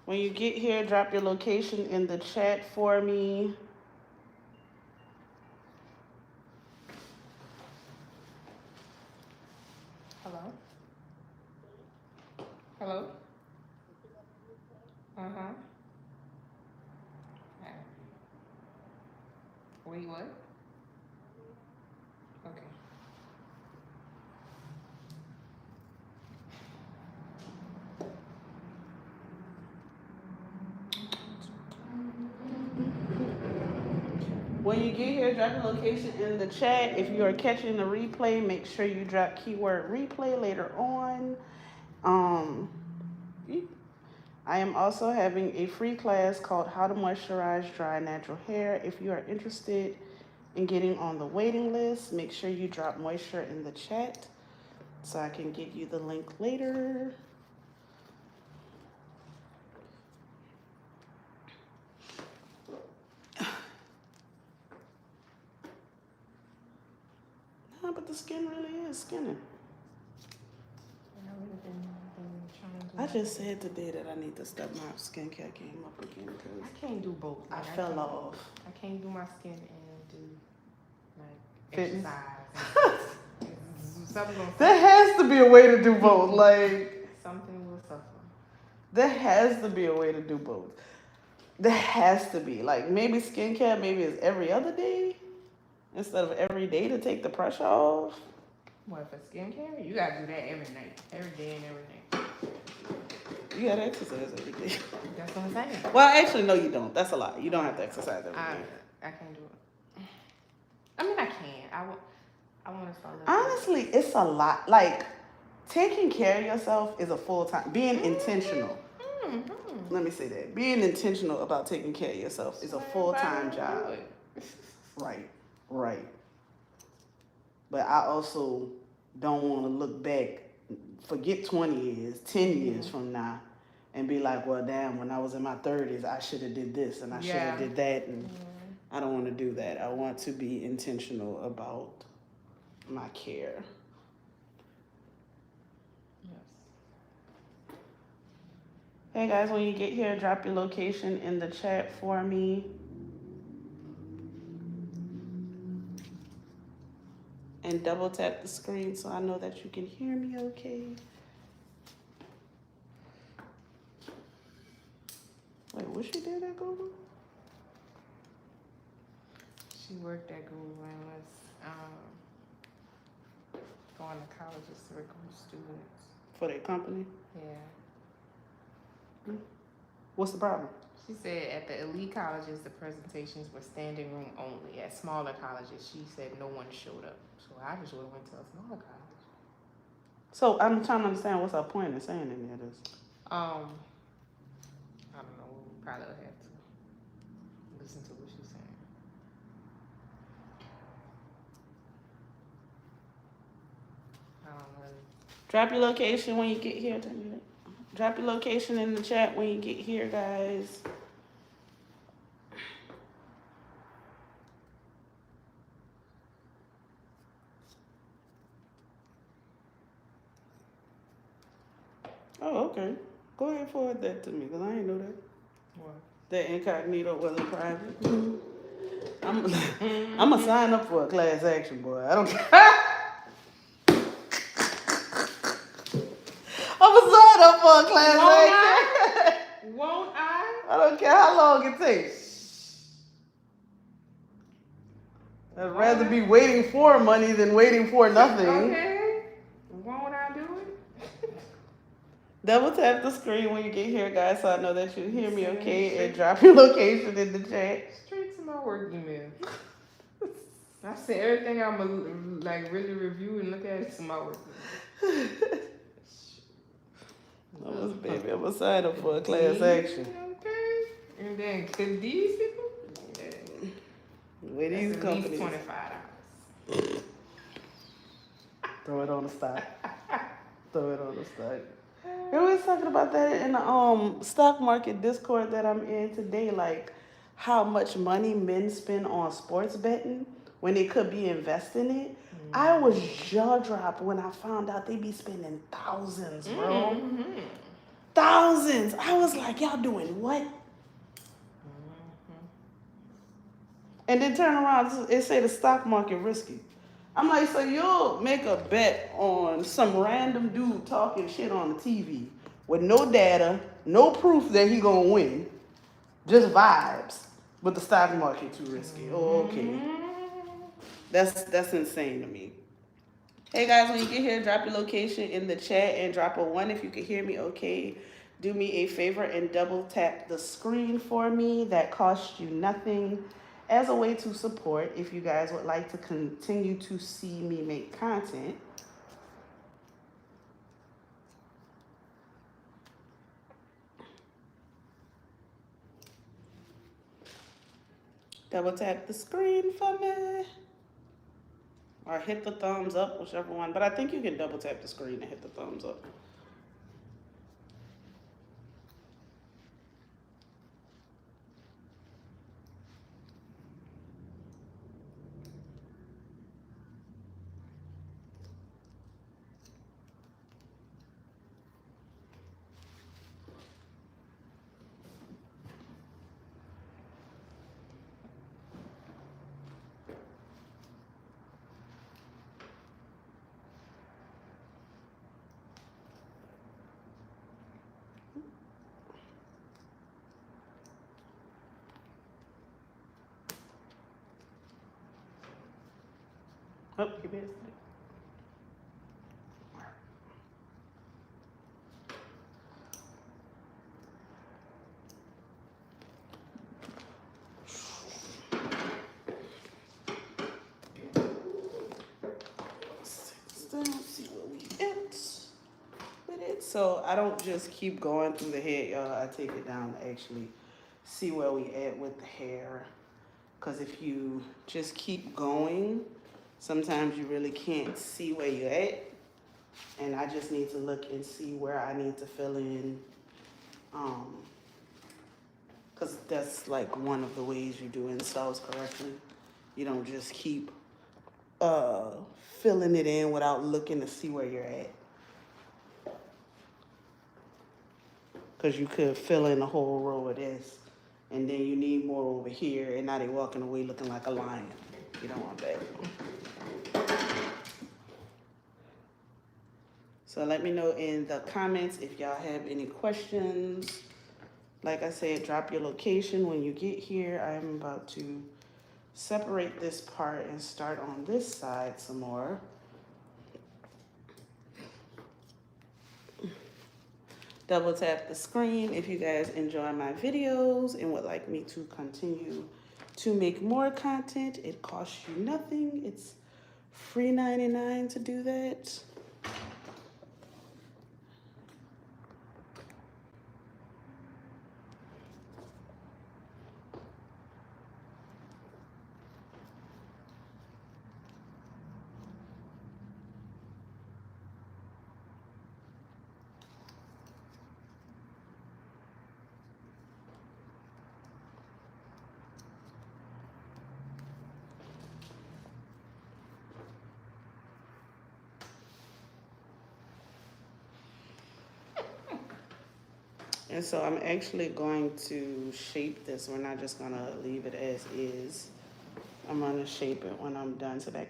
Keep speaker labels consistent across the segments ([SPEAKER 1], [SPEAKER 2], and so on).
[SPEAKER 1] When you get here, drop your location in the chat for me.
[SPEAKER 2] Hello? Hello? Uh-huh. Wait, what? Okay.
[SPEAKER 1] When you get here, drop your location in the chat. If you are catching the replay, make sure you drop keyword replay later on. I am also having a free class called How to Moisturize Dry Natural Hair. If you are interested in getting on the waiting list, make sure you drop moisture in the chat so I can get you the link later. No, but the skin really is skinning. I just said today that I need to step my skincare game up again because
[SPEAKER 2] I can't do both.
[SPEAKER 1] I fell off.
[SPEAKER 2] I can't do my skin and do like
[SPEAKER 1] Fitness.
[SPEAKER 2] exercise. Something gonna
[SPEAKER 1] There has to be a way to do both. Like
[SPEAKER 2] something will suffer.
[SPEAKER 1] There has to be a way to do both. There has to be. Like maybe skincare, maybe it's every other day instead of every day to take the pressure off.
[SPEAKER 2] What, for skincare? You gotta do that every night, every day and every night.
[SPEAKER 1] You gotta exercise every day.
[SPEAKER 2] That's what I'm saying.
[SPEAKER 1] Well, actually, no, you don't. That's a lie. You don't have to exercise every day.
[SPEAKER 2] I can't do it. I mean, I can. I want to start.
[SPEAKER 1] Honestly, it's a lot. Like, taking care of yourself is a full-time. Being intentional. Let me say that. Being intentional about taking care of yourself is a full-time job. Right. But I also don't want to look back, forget 20 years, 10 years from now, and be like, well, damn, when I was in my 30s, I should have did this and I should have did that. And I don't want to do that. I want to be intentional about my care. Yes. Hey guys, when you get here, drop your location in the chat for me. And double tap the screen so I know that you can hear me okay. Wait, what she did at Google?
[SPEAKER 2] She worked at Google and was going to colleges to recruit students.
[SPEAKER 1] For their company?
[SPEAKER 2] Yeah.
[SPEAKER 1] What's the problem?
[SPEAKER 2] She said at the elite colleges, the presentations were standing room only. At smaller colleges, she said no one showed up. So I just would have went to a smaller college.
[SPEAKER 1] So I'm trying to understand what's her point in saying any of this.
[SPEAKER 2] I don't know. We'll probably have to listen to what she's saying. I don't know.
[SPEAKER 1] Drop your location when you get here. Drop your location in the chat when you get here, guys. Oh, okay. Go ahead and forward that to me, because I ain't know that.
[SPEAKER 2] What?
[SPEAKER 1] That incognito wasn't private. I'm going to sign up for a class action, boy. I don't care. I'm going to sign up for a class action.
[SPEAKER 2] Won't I?
[SPEAKER 1] I don't care how long it takes. I'd rather be waiting for money than waiting for nothing.
[SPEAKER 2] Okay. Won't I do it?
[SPEAKER 1] Double tap the screen when you get here, guys, so I know that you hear me okay, and drop your location in the chat.
[SPEAKER 2] Straight to my work email. I said everything I'm gonna like really review and look at is my work email.
[SPEAKER 1] Baby, I'm gonna sign up for a class action.
[SPEAKER 2] Okay. And then could these people?
[SPEAKER 1] Where these companies?
[SPEAKER 2] $25.
[SPEAKER 1] Throw it on the stock. We was talking about that in the stock market Discord that I'm in today, like how much money men spend on sports betting when they could be investing it. Mm-hmm. I was jaw dropped when I found out they be spending thousands, bro. Mm-hmm. Thousands. I was like, y'all doing what? And then turn around, it say the stock market risky. I'm like, so you'll make a bet on some random dude talking shit on the TV with no data, no proof that he gonna win, just vibes, but the stock market too risky. Oh, okay. That's insane to me. Hey guys, when you get here, drop your location in the chat and drop a 1 if you can hear me okay. Do me a favor and double tap the screen for me. That costs you nothing as a way to support if you guys would like to continue to see me make content. Double tap the screen for me. Or hit the thumbs up, whichever one. But I think you can double tap the screen and hit the thumbs up. Oh, you missed it. See where we at with it. So I don't just keep going through the head, y'all. I take it down to actually see where we at with the hair. Because if you just keep going, sometimes you really can't see where you're at. And I just need to look and see where I need to fill in. Because that's like one of the ways you do installs correctly. You don't just keep filling it in without looking to see where you're at. Because you could fill in a whole row of this, and then you need more over here, and now they're walking away looking like a lion. You don't want that. So let me know in the comments if y'all have any questions. Like I said, drop your location when you get here. I'm about to separate this part and start on this side some more. Double tap the screen if you guys enjoy my videos and would like me to continue to make more content. It costs you nothing. It's free 99 to do that. And so I'm actually going to shape this. We're not just gonna leave it as is. I'm gonna shape it when I'm done. So that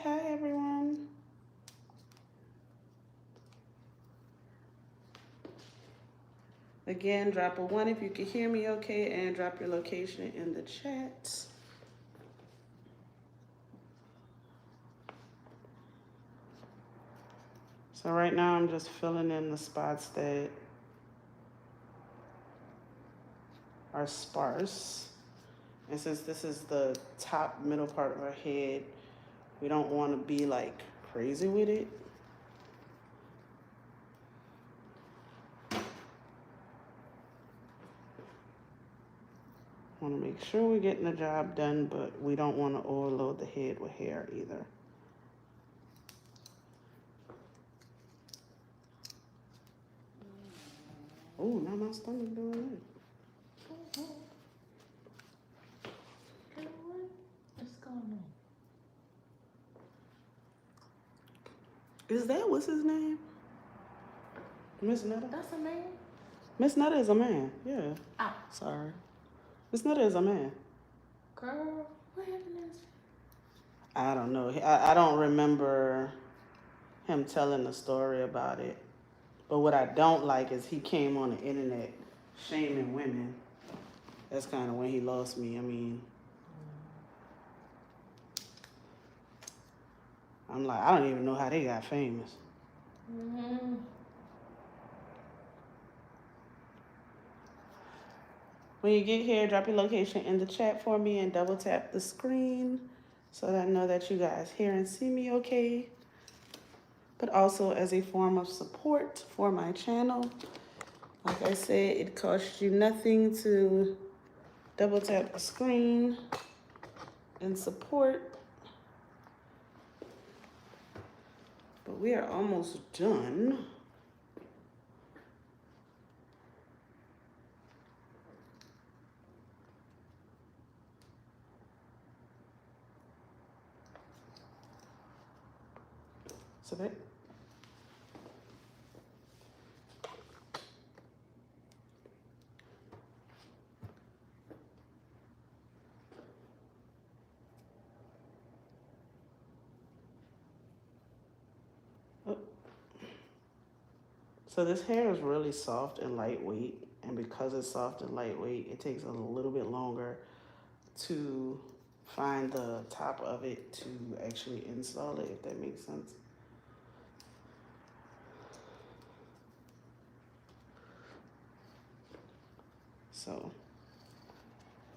[SPEAKER 1] Hi, everyone. Again, drop a 1 if you can hear me okay, and drop your location in the chat. So right now I'm just filling in the spots that are sparse. And since this is the top middle part of our head, we don't want to be like crazy with it. Want to make sure we're getting the job done, but we don't want to overload the head with hair either. Oh, now my stomach doing it.
[SPEAKER 2] What's going on?
[SPEAKER 1] Is that what's his name? Miss Netta?
[SPEAKER 2] That's a man?
[SPEAKER 1] Miss Netta is a man, yeah.
[SPEAKER 2] Ah.
[SPEAKER 1] Sorry. Miss Netta is a man.
[SPEAKER 2] Girl, what happened to this?
[SPEAKER 1] I don't know. I don't remember him telling the story about it. But what I don't like is he came on the internet shaming women. That's kind of when he lost me. I mean, I'm like, I don't even know how they got famous.
[SPEAKER 2] Mm-hmm.
[SPEAKER 1] When you get here, drop your location in the chat for me and double tap the screen so that I know that you guys hear and see me okay. But also as a form of support for my channel. Like I said, it costs you nothing to double tap the screen and support. But we are almost done. So that. So this hair is really soft and lightweight, and because it's soft and lightweight, it takes a little bit longer to find the top of it to actually install it, if that makes sense. So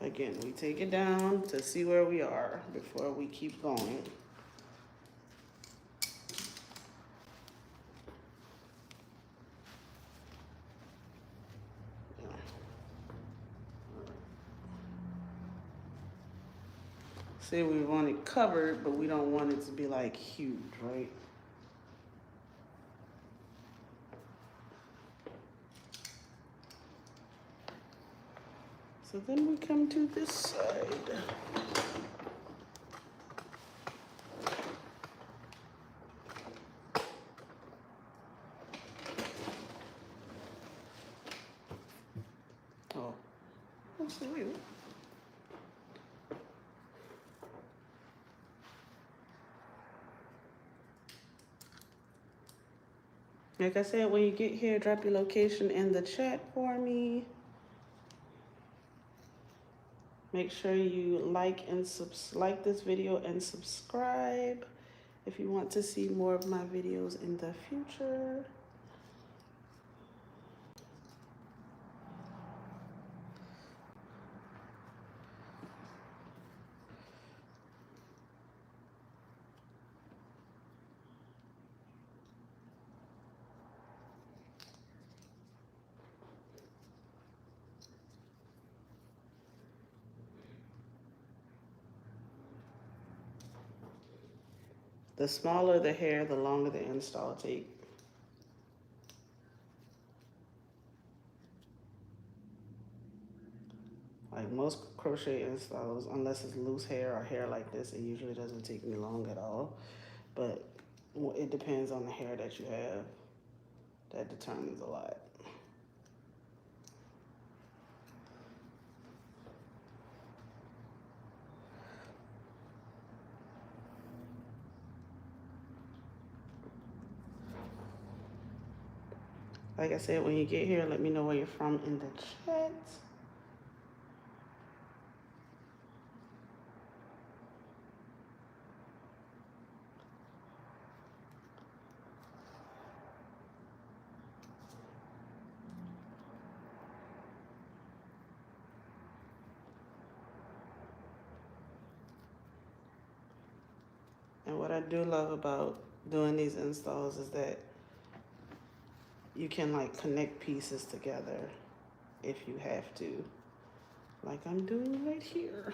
[SPEAKER 1] again, we take it down to see where we are before we keep going. See, we want it covered, but we don't want it to be like huge, right? So then we come to this side. Oh, that's so weird. Like I said, when you get here, drop your location in the chat for me. Make sure you like this video and subscribe if you want to see more of my videos in the future. The smaller the hair, the longer the install take. Like most crochet installs, unless it's loose hair or hair like this, it usually doesn't take me long at all. But it depends on the hair that you have. That determines a lot. Like I said, when you get here, let me know where you're from in the chat. And what I do love about doing these installs is that you can like connect pieces together if you have to. like I'm doing right here.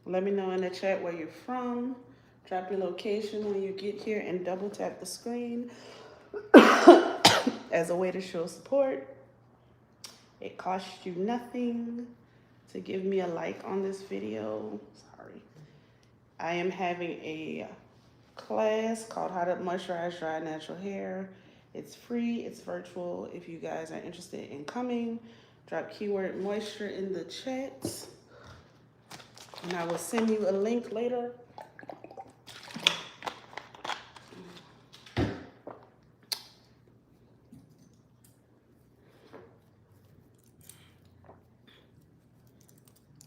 [SPEAKER 1] Let me know in the chat where you're from. Drop your location when you get here and double tap the screen as a way to show support. It costs you nothing to give me a like on this video. Sorry. I am having a class called How to Moisturize Dry Natural Hair. It's free, it's virtual. If you guys are interested in coming, drop keyword moisture in the chat. And I will send you a link later.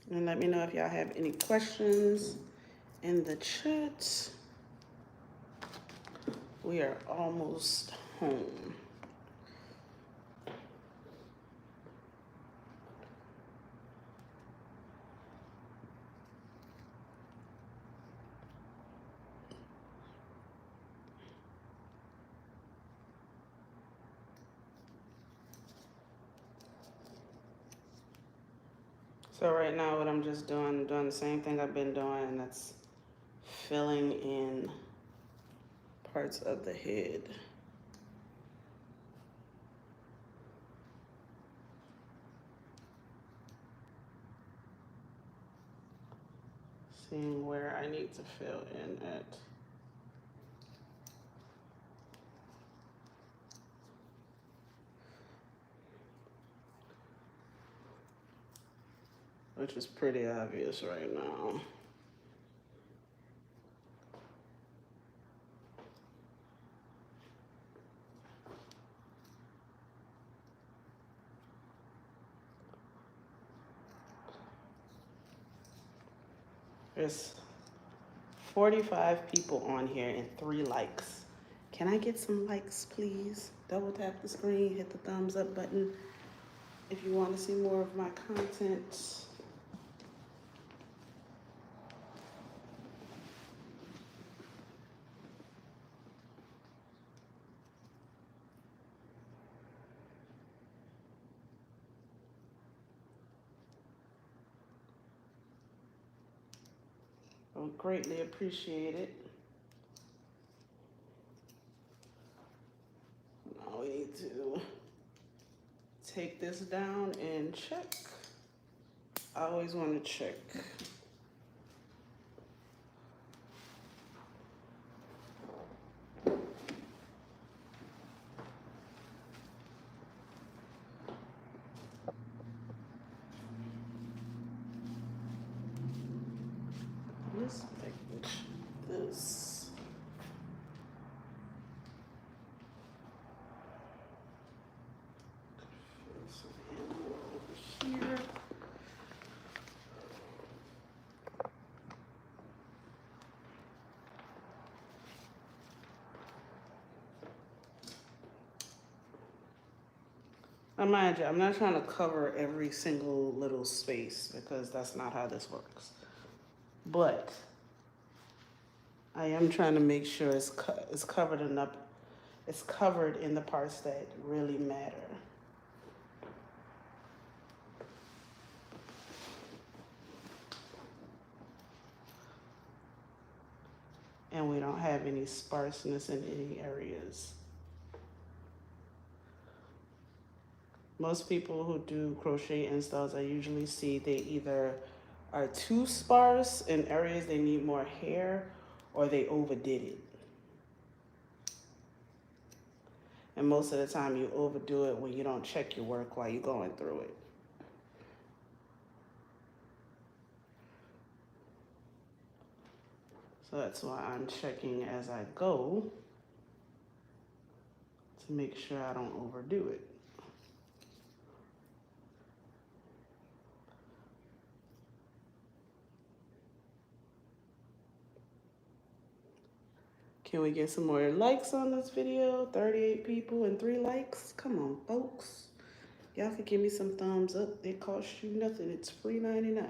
[SPEAKER 1] And let me know if y'all have any questions in the chat. We are almost home. So right now what I'm just doing, I'm doing the same thing I've been doing, and that's filling in parts of the head. Seeing where I need to fill in at. Which is pretty obvious right now. There's 45 people on here and 3 likes. Can I get some likes, please? Double tap the screen, hit the thumbs up button if you want to see more of my content. I would greatly appreciate it. Now we need to take this down and check. I always want to check. This package, this. Over here. Now mind you, I'm not trying to cover every single little space because that's not how this works. But I am trying to make sure it's covered enough. It's covered in the parts that really matter. And we don't have any sparseness in any areas. Most people who do crochet installs, I usually see they either are too sparse in areas they need more hair, or they overdid it. And most of the time you overdo it when you don't check your work while you're going through it. So that's why I'm checking as I go to make sure I don't overdo it. Can we get some more likes on this video? 38 people and 3 likes. Come on, folks. Y'all can give me some thumbs up. It costs you nothing. It's free 99.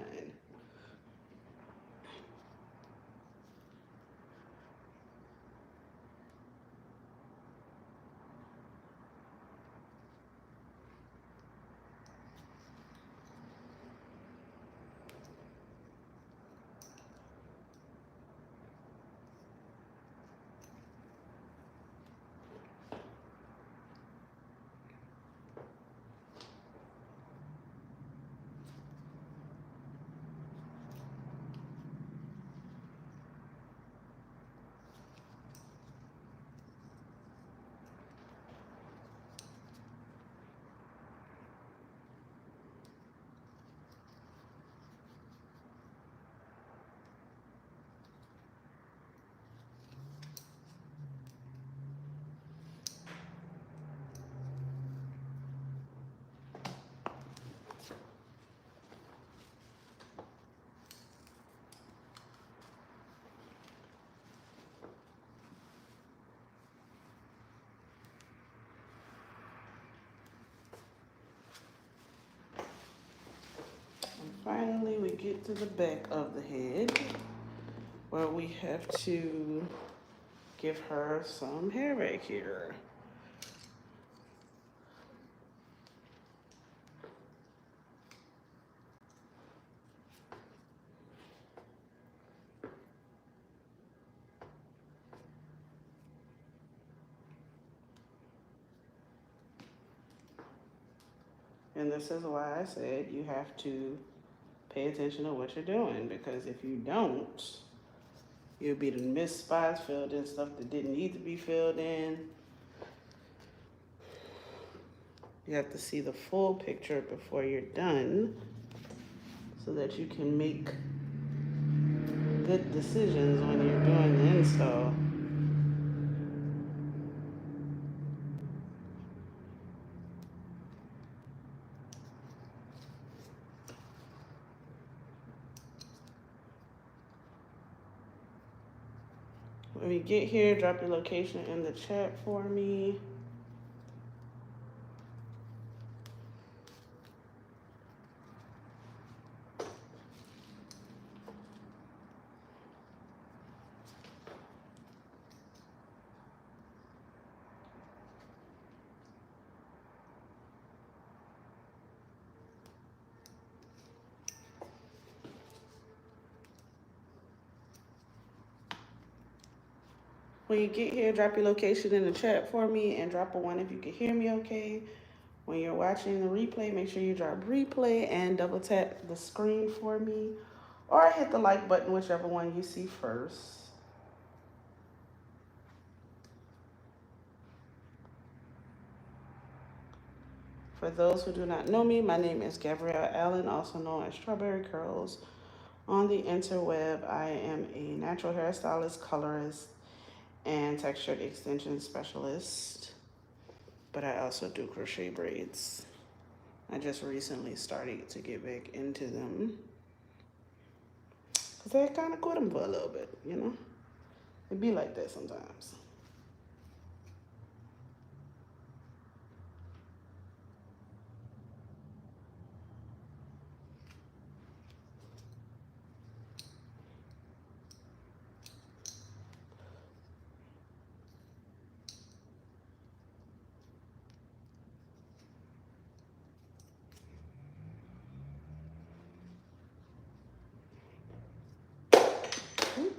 [SPEAKER 1] Finally, we get to the back of the head where we have to give her some hair back here. And this is why I said you have to pay attention to what you're doing, because if you don't, you'll be to miss spots, filled in stuff that didn't need to be filled in. You have to see the full picture before you're done so that you can make good decisions when you're doing the install. When you get here, drop your location in the chat for me. When you get here, drop your location in the chat for me and drop a 1 if you can hear me okay. When you're watching the replay, make sure you drop replay and double tap the screen for me, or hit the like button, whichever one you see first. For those who do not know me, my name is Gabrielle Allen, also known as Strawberry Curls. On the interweb, I am a natural hairstylist, colorist, and textured extension specialist, but I also do crochet braids. I just recently started to get back into them because I kind of quit them for a little bit, you know? It be like that sometimes.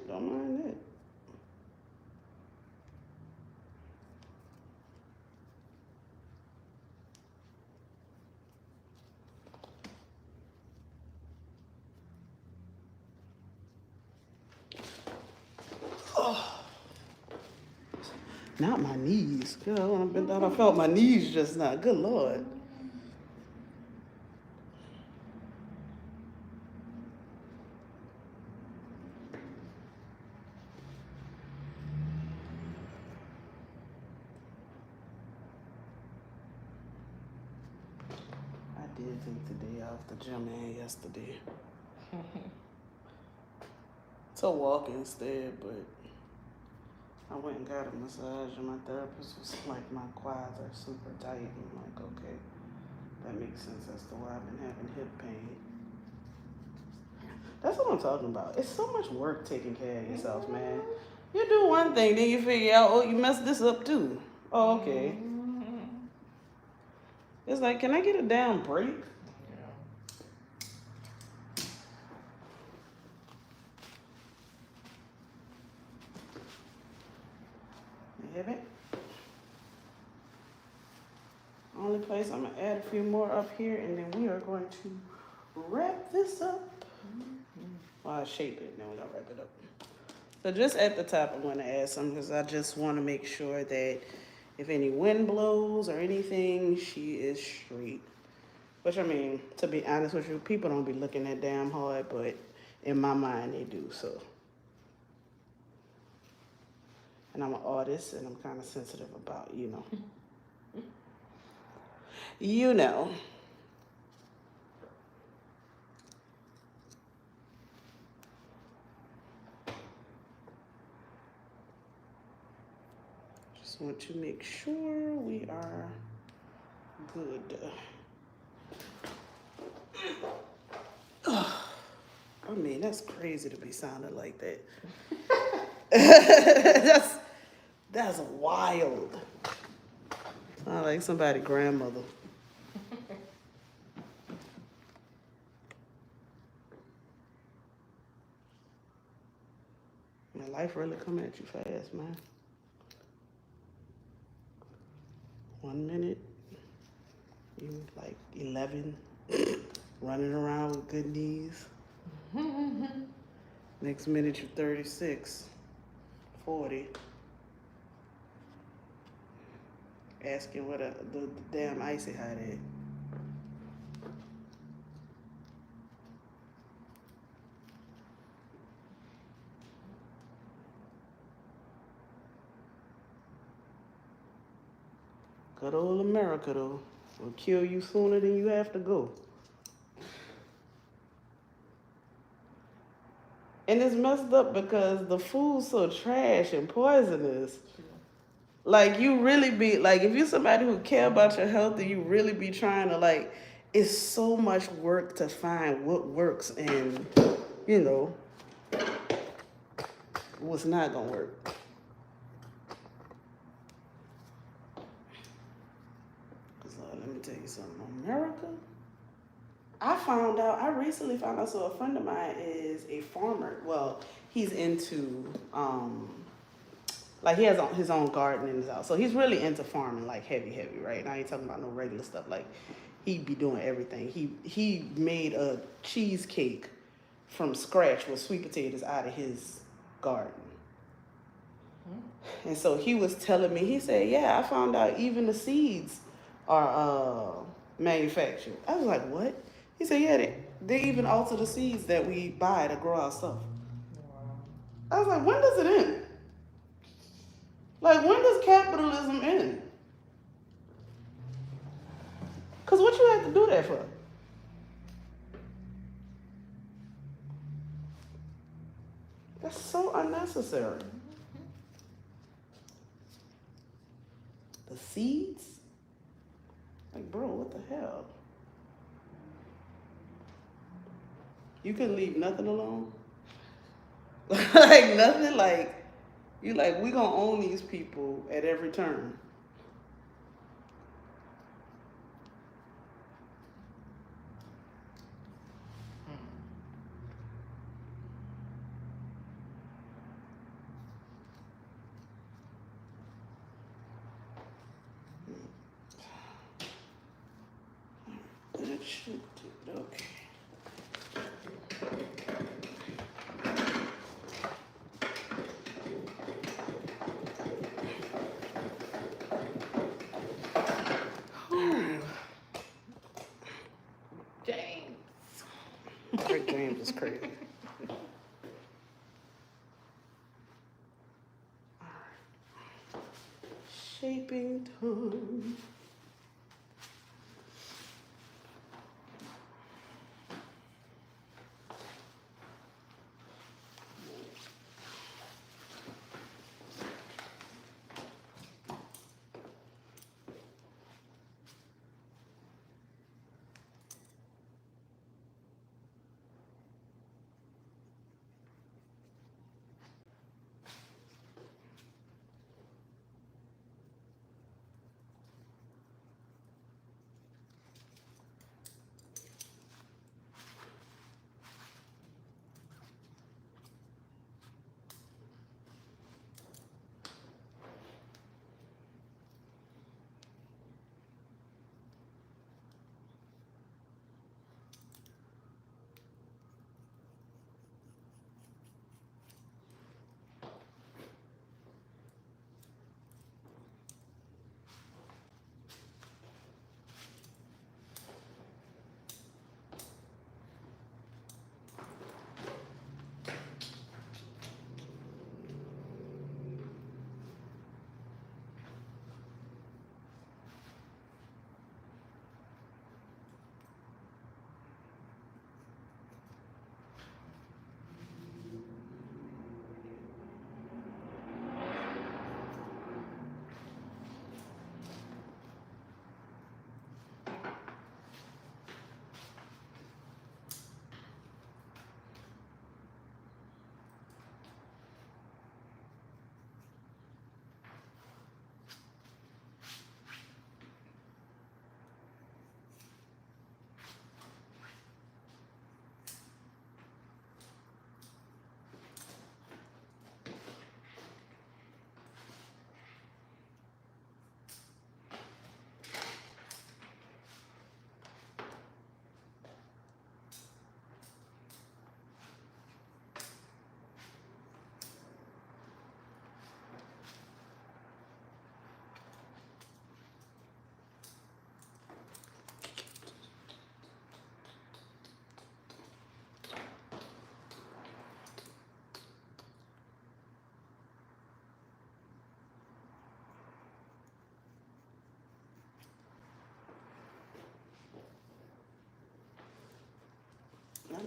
[SPEAKER 1] Don't mind that. Oh, not my knees. Girl, I thought I felt my knees just now. Good Lord. I did take the day off the gym and yesterday. To walk instead, but I went and got a massage, and my therapist was like, my quads are super tight. And I'm like, okay, that makes sense as to why I've been having hip pain. That's what I'm talking about. It's so much work taking care of yourself, man. You do one thing, then you figure out, oh, you messed this up too. Oh, okay. It's like, can I get a damn break? You have it? Only place I'm gonna add a few more up here, and then we are going to wrap this up. Well, I'll shape it, and then we're gonna wrap it up. So just at the top, I'm gonna add some because I just want to make sure that if any wind blows or anything, she is straight. Which, I mean, to be honest with you, people don't be looking that damn hard, but in my mind, they do, so. And I'm an artist, and I'm kind of sensitive about, you know. You know. Just want to make sure we are good. I mean, that's crazy to be sounding like that. That's wild. Sound like somebody's grandmother. Man, life really come at you fast, man. 1 minute, you like 11, running around with good knees. Next minute, you're 36, 40. Asking what the damn icy hot is. Good old America, though, will kill you sooner than you have to go. And it's messed up because the food's so trash and poisonous. Like, you really be, like, if you're somebody who care about your health and you really be trying to, like, it's so much work to find what works and, you know, what's not gonna work. Let me tell you something. America, I recently found out, so a friend of mine is a farmer. Well, he's into, like he has his own garden in his house. So he's really into farming, like heavy, right? And I ain't talking about no regular stuff. Like he'd be doing everything. He made a cheesecake from scratch with sweet potatoes out of his garden. And so he was telling me, he said, yeah, I found out even the seeds are manufactured. I was like, what? He said, yeah, they even alter the seeds that we buy to grow our stuff. I was like, when does it end? Like, when does capitalism end? Because what you have to do that for? That's so unnecessary. The seeds? Like, bro, what the hell? You can leave nothing alone? Like, nothing? Like, you like, we gonna own these people at every turn. That should do it. Okay. James. James is crazy. All right. Shaping time.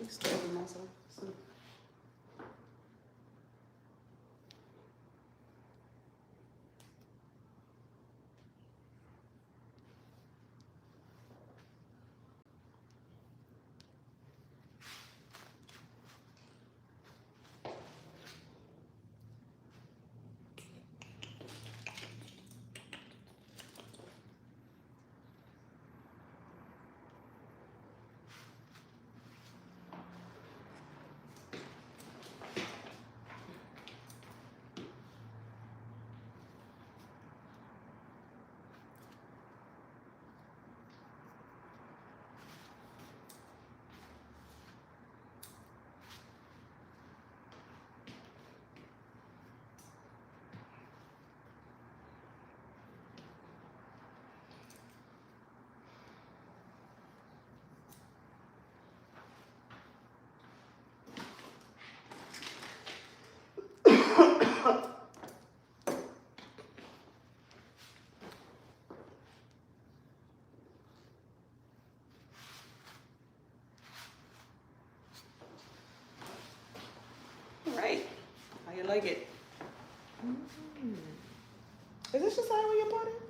[SPEAKER 1] still in my side. So. Right. How you like it? Is this just how you put it?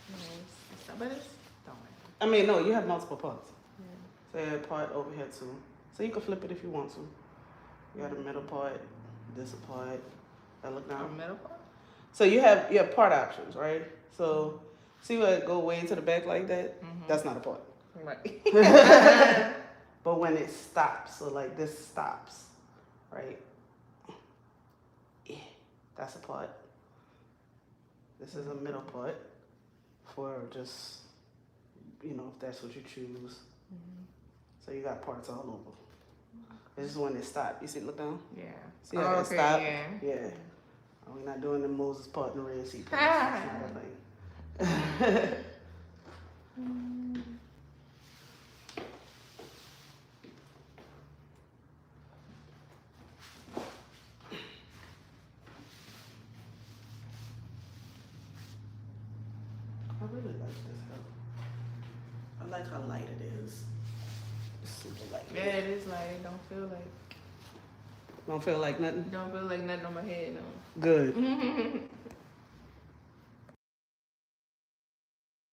[SPEAKER 2] Yes. But it's don't matter.
[SPEAKER 1] I mean, no, you have multiple parts.
[SPEAKER 2] Yeah.
[SPEAKER 1] So you have a part over here too. So you can flip it if you want to. You got a middle part, this part. I look
[SPEAKER 2] A
[SPEAKER 1] down.
[SPEAKER 2] middle part?
[SPEAKER 1] So you have part options, right? So see where it go way to the back like that?
[SPEAKER 2] Mm-hmm.
[SPEAKER 1] That's not a part.
[SPEAKER 2] Right.
[SPEAKER 1] But when it stops, so like this stops, right? Yeah, that's a part. This is a middle part for just, you know, if that's what you choose.
[SPEAKER 2] Mm-hmm.
[SPEAKER 1] So you got parts all over. This is when it stops. You see, look down.
[SPEAKER 2] Yeah.
[SPEAKER 1] See how it
[SPEAKER 2] okay,
[SPEAKER 1] stop?
[SPEAKER 2] yeah.
[SPEAKER 1] Yeah. We're not doing the Moses part in the Red Sea part. That's not a thing. I really like this help. I like how light it is. It's super light.
[SPEAKER 2] Yeah, it is like it don't feel like
[SPEAKER 1] Don't feel like nothing?
[SPEAKER 2] on my head, no.
[SPEAKER 1] Good.